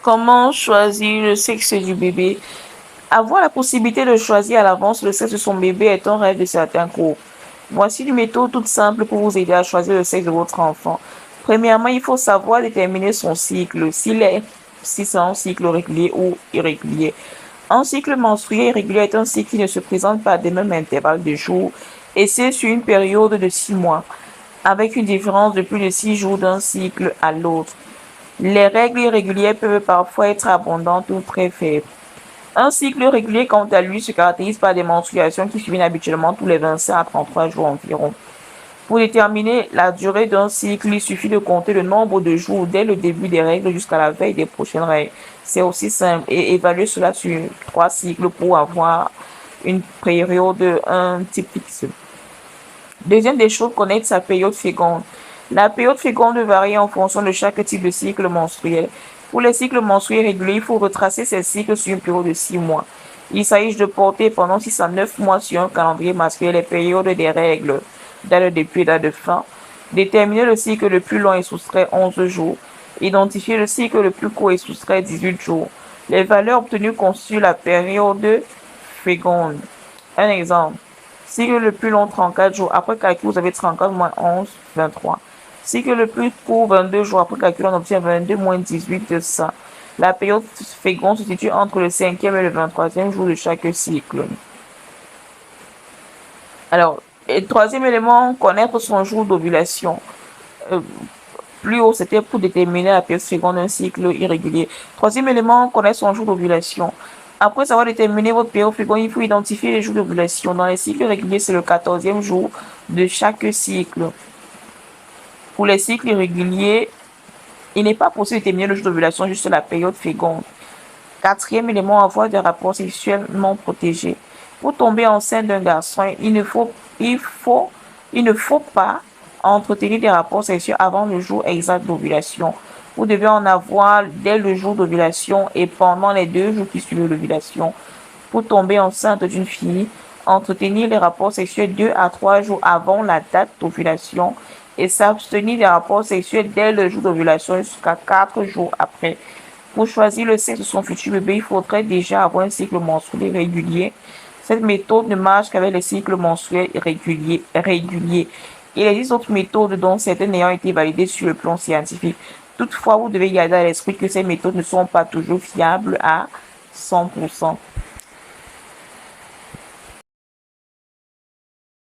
Comment choisir le sexe du bébé? Avoir la possibilité de choisir à l'avance le sexe de son bébé est un rêve de certains groupes. Voici une méthode toute simple pour vous aider à choisir le sexe de votre enfant. Premièrement, il faut savoir déterminer son cycle, si c'est un cycle régulier ou irrégulier. Un cycle menstruel irrégulier est un cycle qui ne se présente pas des mêmes intervalles de jours et c'est sur une période de 6 mois, avec une différence de plus de 6 jours d'un cycle à l'autre. Les règles irrégulières peuvent parfois être abondantes ou très faibles. Un cycle régulier, quant à lui, se caractérise par des menstruations qui suivent habituellement tous les 25 à 33 jours environ. Pour déterminer la durée d'un cycle, il suffit de compter le nombre de jours dès le début des règles jusqu'à la veille des prochaines règles. C'est aussi simple et évaluer cela sur 3 cycles pour avoir une période, un type fixe. Deuxième des choses, connaître sa période féconde. La période féconde varie en fonction de chaque type de cycle menstruel. Pour les cycles menstruels réguliers, il faut retracer ces cycles sur une période de 6 mois. Il s'agit de porter pendant 6 à 9 mois sur un calendrier masculin les périodes des règles, date de début et date de fin. Déterminer le cycle le plus long et soustraire 11 jours. Identifier le cycle le plus court et soustraire 18 jours. Les valeurs obtenues constituent la période féconde. Un exemple. Cycle le plus long, 34 jours. Après calcul, vous avez 34 moins 11, 23. Cycle le plus court, 22 jours. Après calcul, on obtient 22 moins 18 de ça. La période féconde se situe entre le 5e et le 23e jour de chaque cycle. Alors, et troisième élément, connaître son jour d'ovulation. Euh, Plus haut, c'était pour déterminer la période féconde d'un cycle irrégulier. Troisième élément, connaître son jour d'ovulation. Après avoir déterminé votre période féconde, il faut identifier les jours d'ovulation. Dans les cycles réguliers, c'est le 14e jour de chaque cycle. Pour les cycles irréguliers, il n'est pas possible de déterminer le jour d'ovulation, juste la période féconde. Quatrième élément, avoir des rapports sexuels non protégés. Pour tomber enceinte d'un garçon, il ne faut pas entretenir des rapports sexuels avant le jour exact d'ovulation. Vous devez en avoir dès le jour d'ovulation et pendant les 2 jours qui suivent l'ovulation. Pour tomber enceinte d'une fille, entretenir les rapports sexuels 2 à 3 jours avant la date d'ovulation et s'abstenir des rapports sexuels dès le jour d'ovulation jusqu'à 4 jours après. Pour choisir le sexe de son futur bébé, il faudrait déjà avoir un cycle menstruel régulier. Cette méthode ne marche qu'avec les cycles menstruels réguliers. Il existe d'autres méthodes dont certaines ayant été validées sur le plan scientifique. Toutefois, vous devez garder à l'esprit que ces méthodes ne sont pas toujours fiables à 100%.